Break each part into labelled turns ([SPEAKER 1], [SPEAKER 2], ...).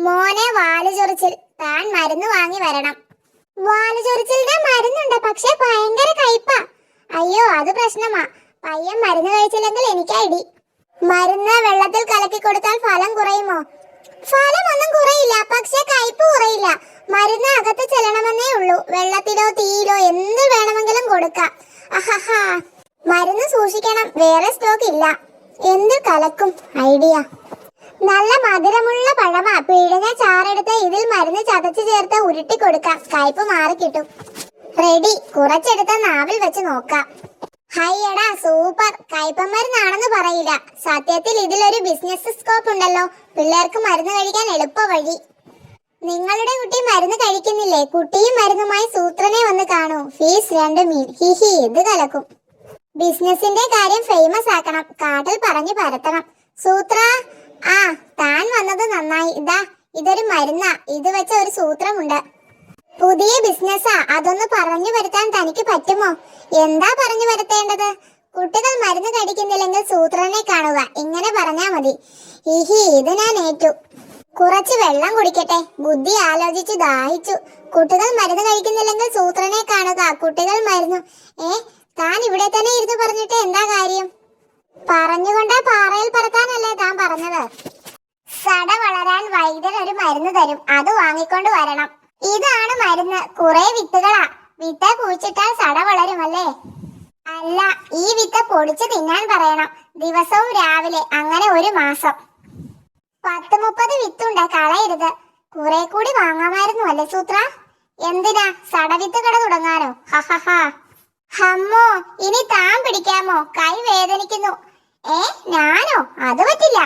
[SPEAKER 1] മോനെ വാലുചൊറിച്ചിൽ, താൻ മരുന്ന് വാങ്ങി വരണം. വാലുചൊറിച്ചിലിന്റെ മരുന്നുണ്ട്, പക്ഷെ ഭയങ്കര കയ്പാ. അയ്യോ, അത് പ്രശ്നമാ. പയ്യൻ മരുന്ന് കഴിച്ചില്ലെങ്കിൽ എനിക്കാ ഇടി. മരുന്ന് വെള്ളത്തിൽ കലക്കി കൊടുത്താൽ ഫലം കുറയുമോ? ഫലമൊന്നും കുറയില്ല, പക്ഷെ കയ്പ് കുറയില്ല. മരുന്ന് അകത്ത് ചെല്ലണമെന്നേ ഉള്ളൂ. വെള്ളത്തിലോ തീയിലോ എന്ത് വേണമെങ്കിലും കൊടുക്കാം. അഹഹാ, മരുന്ന് സൂക്ഷിക്കണം, വേറെ സ്റ്റോക്ക് ഇല്ല. എന്ത് കലക്കും ഐഡിയ. നല്ല മധുരമുള്ള പഴമാ. പിഴിഞ്ഞ ചാറെടുത്ത് ഇതിൽ മരുന്ന് ചതച്ചു ചേർത്ത് ഉരുട്ടി കൊടുക്കാം. കയ്പ് മാറി കിട്ടും. റെഡി. കുറച്ചെടുത്ത് നാവിൽ വെച്ച് നോക്കാം. ഹൈയടാ, സൂപ്പർ. കയ്പ മരുന്നാണെന്ന് പറയില്ല. സത്യത്തിൽ ഇതിലൊരു ബിസിനസ് സ്കോപ്പ് ഉണ്ടല്ലോ. പിള്ളേർക്ക് മരുന്ന് കഴിക്കാൻ എളുപ്പ വഴി. നിങ്ങളുടെ കുട്ടി മരുന്ന് കഴിക്കുന്നില്ലേ? കുട്ടിയും മരുന്നുമായി സൂത്രനെ വന്ന് കാണൂ. ഫീസ് 2 മീൻ. ഹിഹി, ഇത് കലക്കും. ബിസിനസിന്റെ കാര്യം ഫേമസ് ആക്കണം. കാട്ടിൽ പറഞ്ഞു പരത്തണം. സൂത്ര, ആ താൻ വന്നത് നന്നായി. ഇതൊരു മരുന്നാ. ഇത് വെച്ച ഒരു സൂത്രമുണ്ട്. പുതിയ ബിസിനസ്സാ. അതൊന്ന് പറഞ്ഞു വരുത്താൻ തനിക്ക് പറ്റുമോ? എന്താ പറഞ്ഞു വരുത്തേണ്ടത്? കുട്ടികൾ മരുന്ന് കഴിക്കുന്നില്ലെങ്കിൽ സൂത്രനെ കാണുക. ഇങ്ങനെ പറഞ്ഞാ മതി. ഹിഹി, ഇത് ഞാൻ ഏറ്റു. കുറച്ച് വെള്ളം കുടിക്കട്ടെ. ബുദ്ധി ആലോചിച്ചു ദാഹിച്ചു. കുട്ടികൾ മരുന്ന് കഴിക്കുന്നില്ലെങ്കിൽ സൂത്രനെ കാണുക. കുട്ടികൾ മരുന്ന്. താൻ ഇവിടെ തന്നെ ഇരുന്ന് പറഞ്ഞിട്ട് എന്താ കാര്യം? പറഞ്ഞുകൊണ്ട് പാറയിൽ പറക്കാനല്ലേ താൻ പറഞ്ഞത്? സട വളരാൻ വൈദ്യൻ ഒരു മരുന്ന് തരും. അത് വാങ്ങിക്കൊണ്ട് വരണം. ഇതാണ് മരുന്ന്. കുറെ വിത്തുകളാ. വിത്ത് കുഴിച്ചിട്ടാൽ സട വളരുമല്ലേ? അല്ല, ഈ വിത്ത് പൊടിച്ചു തിന്നാൻ പറയണം. ദിവസവും രാവിലെ. അങ്ങനെ 1 മാസം. 10-30 വിത്തുണ്ട്. കളയരുത്. കുറെ കൂടി വാങ്ങാമായിരുന്നു അല്ലേ സൂത്ര? എന്തിനാ? സടവിത്ത് കട തുടങ്ങാനോ? ഹഹഹാ. ഹമ്മോ, ഇനി താൻ പിടിക്കാമോ? കൈ വേദനിക്കുന്നു. ഞാനോ? അത് പറ്റില്ല.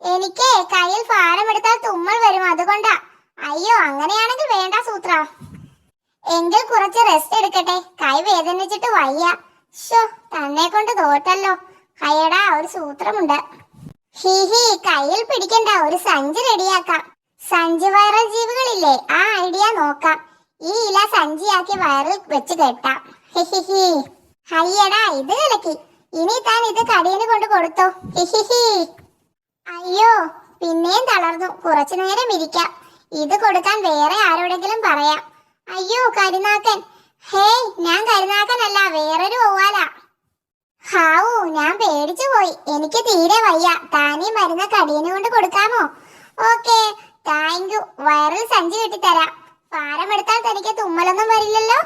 [SPEAKER 1] എനിക്ക് കയ്യിൽ ഭാരം എടുത്താൽ തുമ്മൽ വരും, അതുകൊണ്ടാ. അയ്യോ, അങ്ങനെയാണെങ്കിൽ വേണ്ട സൂത്ര. എങ്കിൽ കുറച്ച് റെസ്റ്റ് എടുക്കട്ടെ. കൈ വേദനിച്ചിട്ട് വയ്യ. ഷോ, തന്നെ കൊണ്ട് തോറ്റല്ലോ. ഹയടാ, ഒരു സൂത്രമുണ്ട്. ഹിഹി, കയ്യിൽ പിടിക്കണ്ട. ഒരു സഞ്ചി റെഡിയാക്കാം. സഞ്ചി വൈറൽ ജീവികളില്ലേ? ആ ഐഡിയ നോക്കാം. ഈ ഇല സഞ്ചിയാക്കി വയറിൽ വെച്ച് കെട്ടാം. ഹിഹിഹി. ഹയ്യടാ, ഇത് കലക്കി. ഇനി താൻ ഇത് കടിയന് കൊണ്ട് കൊടുത്തോ. ഹിഹിഹി. അയ്യോ, പിന്നെയും തളർന്നു. കുറച്ചു നേരം ഇരിക്കാം. ഇത് കൊടുക്കാൻ വേറെ ആരോടെങ്കിലും പറയാം. അയ്യോ, കരുനാക്കൻ. ഹേയ്, ഞാൻ കരുനാക്കനല്ല, വേറൊരു വവ്വാലാ. ഹാവൂ, ഞാൻ പേടിച്ചു പോയി. എനിക്ക് തീരെ വയ്യ. താനീ മരുന്ന് കടിയന് കൊണ്ട് കൊടുക്കാമോ? Okay, thank you. വയറിൽ സഞ്ചി കെട്ടിത്തരാം. ഭാരമെടുത്താൽ തനിക്ക് തുമ്മലൊന്നും വരില്ലല്ലോ.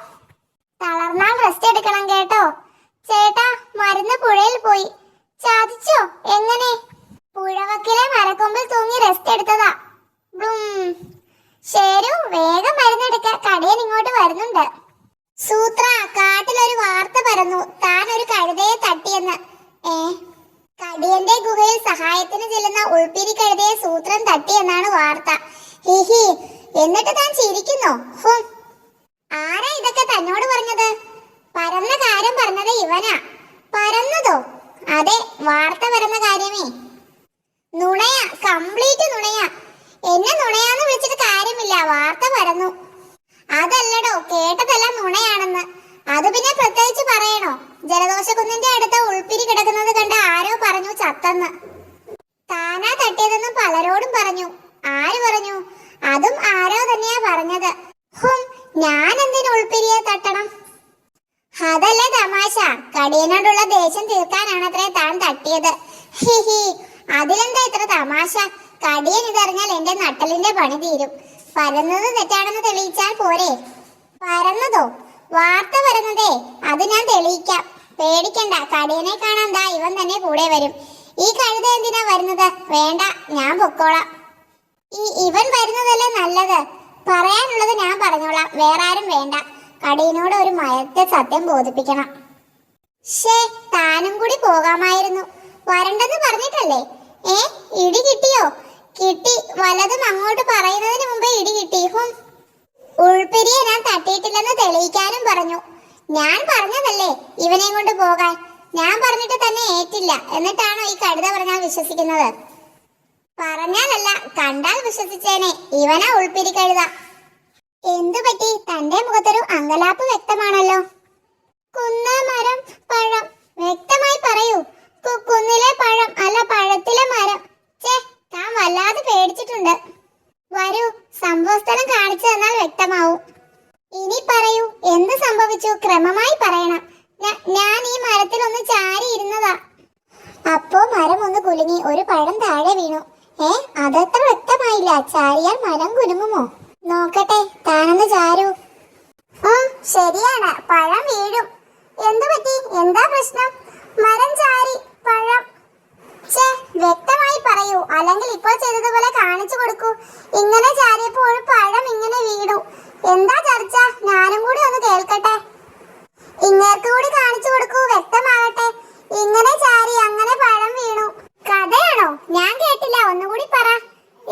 [SPEAKER 1] തളർന്നാൽ റെസ്റ്റ് എടുക്കണം കേട്ടോ. ചേട്ടാ, മരുന്ന് പുഴയിൽ പോയി. ചാദിച്ചോ? എങ്ങനെ? പുഴവക്കിലെ മരക്കൊമ്പിൽ തൂങ്ങി റെസ്റ്റ് എടുത്തതാ. ശരു, വേഗം മരുന്നെടുക്ക. കടിയൻ ഇങ്ങോട്ട് വരുന്നുണ്ട്. സൂത്ര, കാട്ടിലൊരു വാർത്ത പരന്നു. താൻ ഒരു കഴുതയെ തട്ടിയെന്ന്. കടിയന്റെ ഗുഹയിൽ സഹായത്തിന് ചെല്ലുന്ന ഉൾപ്പിരി കഴുതയെ സൂത്രൻ തട്ടിയെന്നാണ് വാർത്ത. ഹിഹി, എന്നിട്ട് താൻ ചിരിക്കുന്നോ? ആരാ ഇതൊക്കെ തന്നോട് പറഞ്ഞത്? പരന്ന കാര്യം പറഞ്ഞത് ഇവനാ. പരന്നതോ? അതെ, വാർത്ത പരന്ന കാര്യമേ. നുണയാ, കംപ്ലീറ്റ് നുണയാ. എന്നെ നുണയാന്ന് വിളിച്ചിട്ട് കാര്യമില്ല. വാർത്ത പരന്നു. അതല്ലടോ, കേട്ടതെല്ലാം നുണയാണെന്ന്. അത് പിന്നെ പ്രത്യേകിച്ച് പറയണോ? ജലദോഷക്കുന്നിന്റെ അടുത്ത് ഉൾപ്പിരി കിടക്കുന്നത് കണ്ട് ആരോ പറഞ്ഞു ചത്തെന്ന്. താനാ തട്ടിയതെന്ന് പലരോടും പറഞ്ഞു. ആര് പറഞ്ഞു? അതും ആരോ തന്നെയാ പറഞ്ഞത്. ഞാൻ എന്തിനു ഉൾപ്പിരിയെ തട്ടണം? അതല്ലേ തമാശ. കടിയനോടുള്ള ദേഷ്യം തീർക്കാനാണത്രേ താൻ തട്ടിയത്. ഹിഹി, അതിലെന്താ ഇത്ര തമാശ? കടിയൻ ഇതറിഞ്ഞാൽ എന്റെ നട്ടലിന്റെ പണി തീരും. പരന്നത് തെറ്റാണെന്ന് തെളിയിച്ചാൽ പോരെ? പരന്നതോ? വാർത്ത പരന്നതേ, അത് ഞാൻ തെളിയിക്കാം. പേടിക്കണ്ട. കടിയനെ കാണാൻ ദാ ഇവൻ തന്നെ കൂടെ വരും. ഈ കഴുത എന്തിനാ വരുന്നത്? വേണ്ട, ഞാൻ പൊക്കോളാം. ഇവൻ വരുന്നതല്ലേ നല്ലത്. പറയാനുള്ളത് ഞാൻ പറഞ്ഞോളാം. വേറെ ആരും വേണ്ട. കടിയനോട് ഒരു മയത്തെ സത്യം ബോധിപ്പിക്കണം. താനും കൂടി പോകാമായിരുന്നു. വരണ്ടെന്ന് പറഞ്ഞിട്ടല്ലേ? ഇടി കിട്ടിയോ? കിട്ടി. വലതും അങ്ങോട്ട് പറയുന്നതിന് മുമ്പേ ഇടി കിട്ടി. ഉൾപ്പെരിയെ ഞാൻ തട്ടിയിട്ടില്ലെന്ന് തെളിയിക്കാനും പറഞ്ഞു. ഞാൻ പറഞ്ഞതല്ലേ ഇവനെയും കൊണ്ട് പോകാൻ. ഞാൻ പറഞ്ഞിട്ട് തന്നെ ഏറ്റില്ല. എന്നിട്ടാണോ ഈ കഴുത പറഞ്ഞാൽ വിശ്വസിക്കുന്നത്? പറഞ്ഞാലല്ല, കണ്ടാൽ വിശ്വസിച്ചേനെ. ഇവനാ ഉൾപ്പിരി കഴുത. എന്തു പറ്റി? തന്റെ മുഖത്തൊരു അങ്കലാപ്പ് വ്യക്തമാണല്ലോ. കുന്ന, മരം, പഴം. വ്യക്തമായി പറയൂ. കുന്നിലെ പഴം, അല്ല പഴത്തിലെ മരം. താൻ വല്ലാതെ പേടിച്ചിട്ടുണ്ട്. വരൂ, സംഭവസ്ഥലം കാണിച്ചു തന്നാൽ വ്യക്തമാവും. ഇനി പറയൂ, എന്ത് സംഭവിച്ചു? ക്രമമായി പറയണം. ഞാൻ ഈ മരത്തിൽ ഒന്ന് ചാരി ഇരുന്നതാ. അപ്പോ മരം ഒന്ന് കുലുങ്ങി, ഒരു പഴം താഴെ വീണു. അതത്ര വ്യക്തമായില്ല. ചാരിയാൽ മരം കുലുങ്ങുമോ? നോക്കട്ടെ, താനൊന്ന് ചാരൂ. ശരിയാണ്, പഴം വീഴും. എന്തു പറ്റി? എന്താ പ്രശ്നം? മരം ചാരി, പഴം. വ്യക്തമായി പറയൂ, അല്ലെങ്കിൽ ഇപ്പോൾ ചെയ്തതുപോലെ കാണിച്ചു കൊടുക്കൂ. ഇങ്ങനെ ചാരിയപ്പോൾ പഴം ഇങ്ങനെ വീണു. എന്താ ചർച്ച? ഞാനും കൂടി ഒന്ന് കേൾക്കട്ടെ. ഇങ്ങേർക്ക് കൂടി കാണിച്ചു കൊടുക്കൂ, വ്യക്തമാകട്ടെ. ഇങ്ങനെ ചാരി, അങ്ങനെ പഴം വീണു. കഥയാണോ? ഞാൻ കേട്ടില്ല, ഒന്നുകൂടി പറ.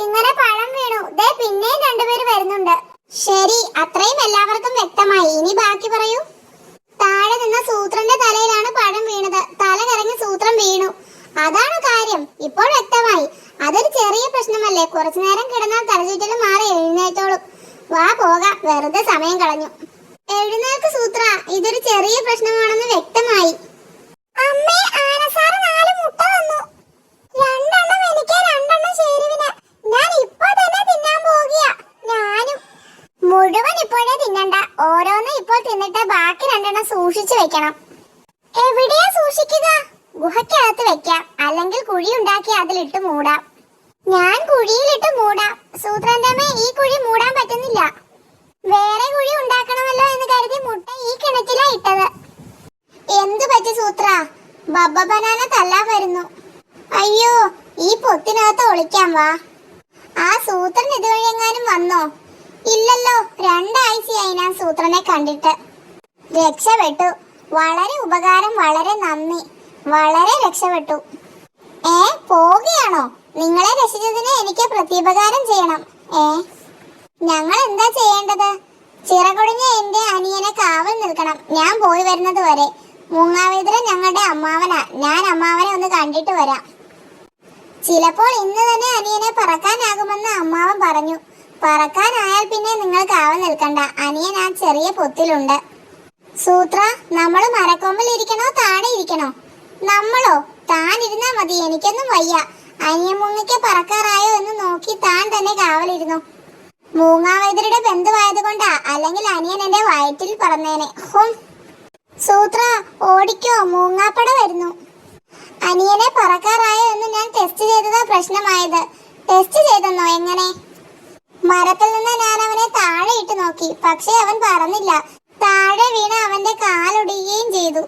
[SPEAKER 1] ഇങ്ങനെ പഴം വീണു, ദേ പിന്നെയും രണ്ടുപേര് വരുന്നുണ്ട്. ശരി, അത്രയും എല്ലാവർക്കും വ്യക്തമായി. ഇനി ബാക്കി പറയൂ. താഴെ നിന്ന സൂത്രന്റെ തലയിലാണ് പഴം വീണത്. തല കറങ്ങി സൂത്രം വീണു. അതാണ് കാര്യം. ഇപ്പോൾ വ്യക്തമായി. അതൊരു ചെറിയ പ്രശ്നമല്ലേ? കുറച്ചു നേരം കിടന്നാൽ തലചുറ്റലും മാറി എഴുന്നേറ്റോളും. വാ പോകാം, വെറുതെ സമയം കളഞ്ഞു. എഴുന്നേൽക്ക് സൂത്ര, ഇതൊരു ചെറിയ പ്രശ്നമാണെന്ന് വ്യക്തമായി. അമ്മേ, ആനസാറ് 4 മുട്ട തന്നു. 2 എണ്ണം എനിക്ക്, 2 എണ്ണം ഷേരുവിന്. ഞാൻ ഇപ്പോ തന്നെ തിന്നാൻ പോകുകയാ. ഞാനും. മുഴുവൻ ഇപ്പോഴേ തിന്നണ്ട, ഓരോന്ന് ഇപ്പോൾ തിന്നിട്ട് ബാക്കി 2 എണ്ണം സൂക്ഷിച്ചു വെക്കണം. എവിടെയാ സൂക്ഷിക്കുക? ഗുഹയ്ക്കകത്ത് വെക്കാം, അല്ലെങ്കിൽ കുഴി ഉണ്ടാക്കി അതിലിട്ട് മൂടാം. ഞാൻ കുഴിയിലിട്ട് മൂടാം. സൂത്രന്റെ അമ്മ, ഈ കുഴി മൂടാൻ പറ്റുന്നില്ല. വേറെ കുഴി ഉണ്ടാക്കണമല്ലോ എന്ന് കരുതി മുട്ട ഈ കിണറ്റിലാ ഇട്ടത്. എന്തു പറ്റി സൂത്ര? ബബ്ബ ബനാന തല്ലാൻ വരുന്നു. അയ്യോ, ഈ പൊത്തിനകത്ത് ഒളിക്കാൻ വാ. ആ സൂത്രൻ ഇതുവഴി എങ്ങാനും വന്നോ? ഇല്ലല്ലോ, 2 ആഴ്ചയായി ഞാൻ സൂത്രനെ കണ്ടിട്ട്. രക്ഷപ്പെട്ടു. വളരെ ഉപകാരം, വളരെ നന്ദി. വളരെ രക്ഷപ്പെട്ടു. പോവുകയാണോ? നിങ്ങളെ രക്ഷിച്ചതിന് എനിക്ക് പ്രത്യുപകാരം ചെയ്യണം. ഞങ്ങൾ എന്താ ചെയ്യേണ്ടത്? ചിറകൊടിഞ്ഞ എന്റെ അനിയനെ കാവൽ നിൽക്കണം, ഞാൻ പോയി വരുന്നത് വരെ. മൂങ്ങാവേദ്രൻ ഞങ്ങളുടെ അമ്മാവനാ. ഞാൻ അമ്മാവനെ ഒന്ന് കണ്ടിട്ട് വരാം. ചിലപ്പോൾ ഇന്ന് തന്നെ അനിയനെ പറക്കാനാകുമെന്ന് അമ്മാവൻ പറഞ്ഞു. പറക്കാനായാൽ പിന്നെ നിങ്ങൾ കാവൽ നിൽക്കണ്ട. അനിയൻ ആ ചെറിയ പൊത്തിലുണ്ട്. സൂത്ര, നമ്മൾ മരക്കൊമ്പിൽ ഇരിക്കണോ താഴെ ഇരിക്കണോ? നമ്മളോ? താൻ ഇരുന്നാ മതി, എനിക്കൊന്നും വയ്യ. അനിയൻ മൂങ്ങയ്ക്ക് പറക്കാറായോ എന്ന് നോക്കി താൻ തന്നെ കാവലിരുന്നു. മൂങ്ങാവൈദ്യരുടെ ബന്ധുവായതുകൊണ്ടാ, അല്ലെങ്കിൽ അനിയൻ എന്റെ വയറ്റിൽ പറന്നേനെ. സൂത്ര, ഓടിക്കോ, മൂങ്ങാപ്പട വരുന്നു. അനിയനെ പറക്കാറായോ എന്ന് ഞാൻ ടെസ്റ്റ് ചെയ്തതാ പ്രശ്നമായത്. ടെസ്റ്റ് ചെയ്തെന്നോ? എങ്ങനെ? മരത്തിൽ നിന്ന് ഞാൻ അവനെ താഴെ ഇട്ട് നോക്കി, പക്ഷെ അവൻ പറന്നില്ല. താഴെ വീണ് അവന്റെ കാലൊടിയുകയും ചെയ്തു.